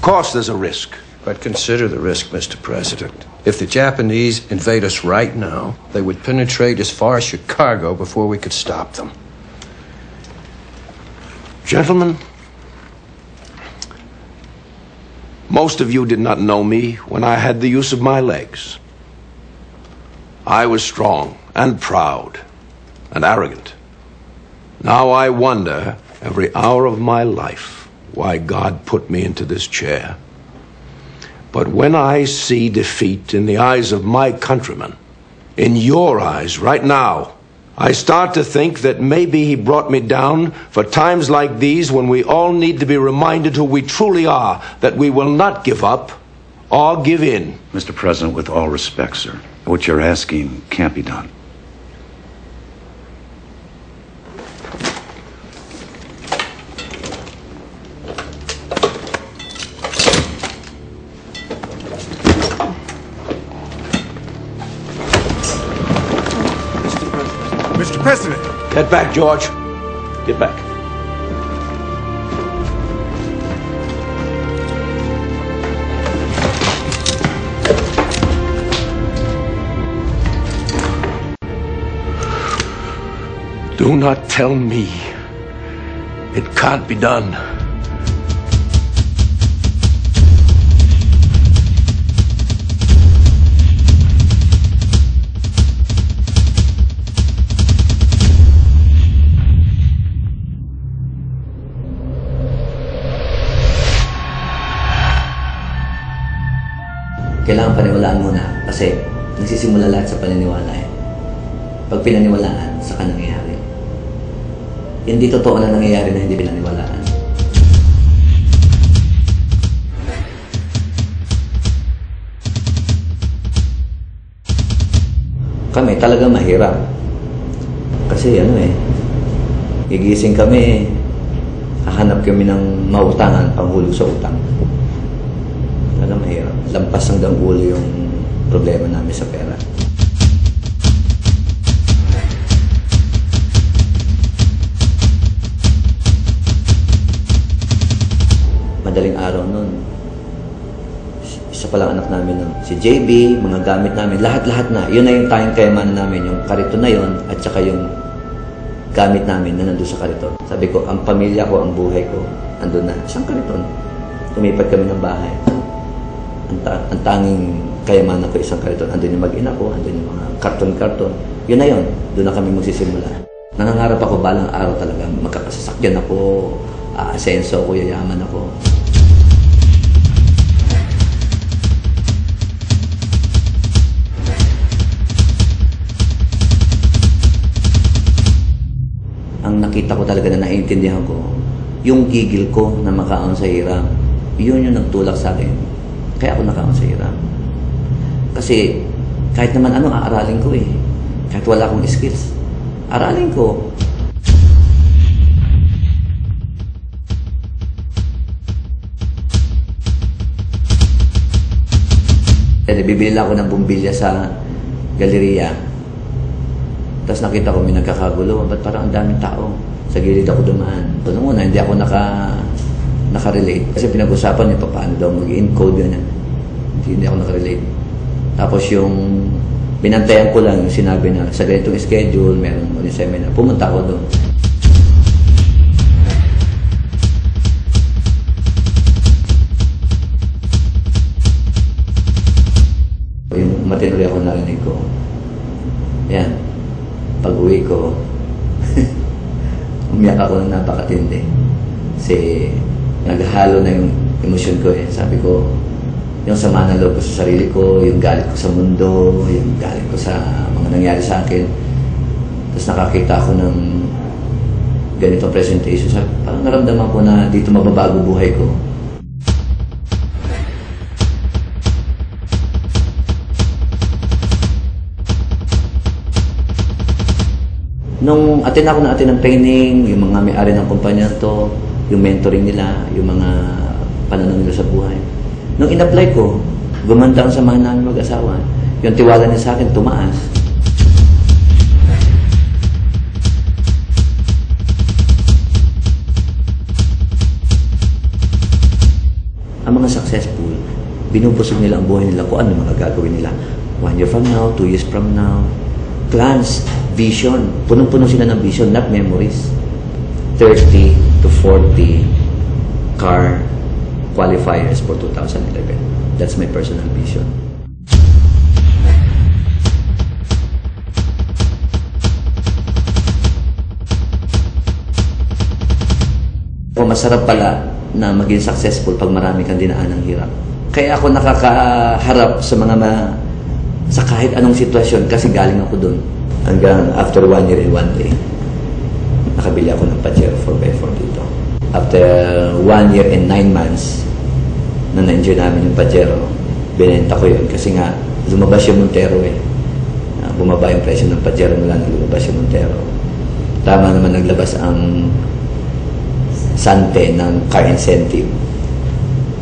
course there's a risk. But consider the risk, Mr. President. If the Japanese invade us right now, they would penetrate as far as Chicago before we could stop them. Gentlemen, most of you did not know me when I had the use of my legs. I was strong and proud and arrogant. Now I wonder every hour of my life why God put me into this chair. But when I see defeat in the eyes of my countrymen, in your eyes right now, I start to think that maybe he brought me down for times like these when we all need to be reminded who we truly are, that we will not give up or give in. Mr. President, with all respect, sir, what you're asking can't be done. Mr. President! Get back, George. Get back. Do not tell me it can't be done. Kailangan paniwalaan muna kasi nagsisimula lahat sa paniniwala eh. Pag pinaniwalaan, saka nangyayari. Hindi totoo na nangyayari na hindi pinaniwalaan. Kami talaga mahirap. Kasi gigising kami, hahanap kami ng mautangan, panghulog sa utang. Talaga mahirap. Lampas hanggang ulo yung problema namin sa pera. Madaling araw nun, isa palang anak namin nun, si JB, mga gamit namin, lahat-lahat na. Yun na yung tayong kayamanan namin, yung kariton na yun, at saka yung gamit namin na nandun sa kariton. Sabi ko, ang pamilya ko, ang buhay ko, andun na. Isang kariton. Lumipat kami ng bahay. Ang tanging kayamanan ko, isang kariton. Andun yung mag-ina ko, andun yung mga karton-karton. Yun na yun. Doon na kami magsisimula. Nangangarap ako balang araw talaga. Magkakasasakyan ako, aasenso ako, yayaman ako. Ang nakita ko talaga na naiintindihan ko, yung gigil ko na makaon sa hirap, yun yung nagtulak sa akin. Kaya ako nakaon sa hirap. Kasi kahit naman ano, aaralin ko eh. Kahit wala akong skills, aralin ko. Bibili lang ako ng bumbilya sa galeriya. Tapos nakita ko may nagkakagulo. Ba't parang ang daming tao? Sa gilid ako dumaan. So, nung una, hindi ako nakarelate. Kasi pinag-usapan niya paano daw mag-encode yun. Hindi ako nakarelate. Tapos yung binantayan ko lang yung sinabi na sa ganitong schedule, meron ulit seminar. Pumunta ako doon. Yung matinuloy ako narinig ko. Yan. Pag-uwi ko, umiyak ako ng napakatindi. Kasi naghahalo na yung emosyon ko eh. Sabi ko, yung sama ng loob ko sa sarili ko, yung galit ko sa mundo, yung galit ko sa mga nangyari sa akin. Tapos nakakita ako ng ganitong presentation. Sabi, parang naramdaman ko na dito mababago buhay ko. Nung atin ako na atin ng training, yung mga may-ari ng kumpanya to, yung mentoring nila, yung mga pananaw nila sa buhay. Nung in-apply ko, gumanda ang samahan namin mag-asawa. Yung tiwala niya sa akin, tumaas. Ang mga successful, binubusog nila ang buhay nila kung ano mga gagawin nila. 1 year from now, 2 years from now. Plans, vision. Punong-puno sila ng vision, not memories. 30 to 40 car qualifiers for 2011. That's my personal vision. O masarap pala na maging successful pag marami kang dinaan ng hirap. Kaya ako nakakaharap sa sa kahit anong sitwasyon kasi galing ako doon. Hanggang after 1 year and 1 day, nakabili ako ng Pajero 4x4 dito. After 1 year and 9 months, na na-enjoy namin yung Pajero, binenta ko yun kasi nga lumabas yung Montero eh. Bumaba yung presyo ng Pajero mula nang lumabas yung Montero. Tama naman naglabas ang Sante ng car incentive.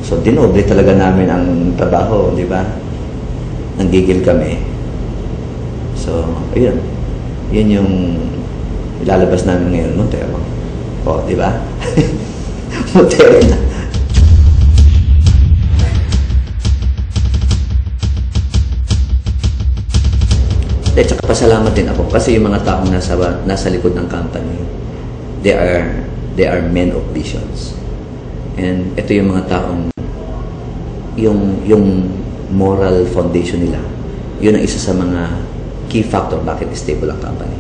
So, dinoble talaga namin ang trabaho, di ba? Nanggigil kami. So, ayun. Yun yung ilalabas namin ngayon, Montero. O, di ba? Montero na. At saka pasalamat din ako kasi yung mga taong nasa likod ng company, they are men of visions. And ito yung mga taong yung moral foundation nila. Yun ang isa sa mga key factor bakit stable ang company.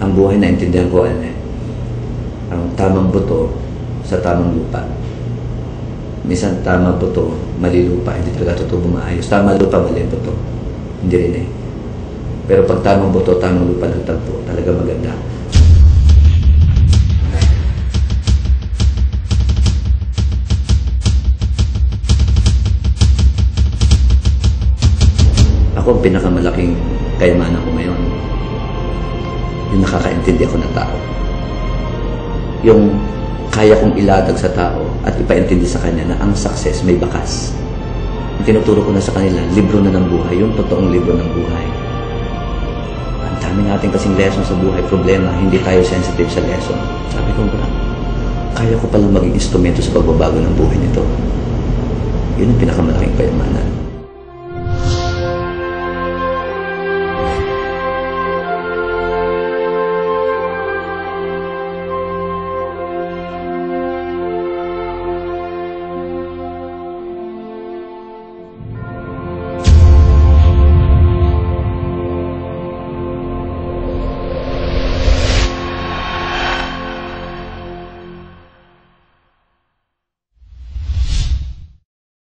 Ang buhay na intindihan ko ang tamang buto sa tamang lupa. Minsan tamang buto, mali lupa, hindi talaga totoo maayos. Tamang lupa, mali buto. Hindi rin eh. Pero pag tamang buto, tamang lupa nagtagpo, talaga maganda. Ako ang pinakamalaking kayamanan ko ngayon. Yung nakakaintindi ako ng tao. Yung kaya kong ilatag sa tao at ipaintindi sa kanya na ang success may bakas. Yung tinuturo ko na sa kanila, libro na ng buhay, yung totoong libro ng buhay. Ang dami natin kasing lesson sa buhay, problema, hindi tayo sensitive sa lesson. Sabi ko, kaya ko palang maging instrumento sa pagbabago ng buhay nito. Yun ang pinakamalaking kayamanan.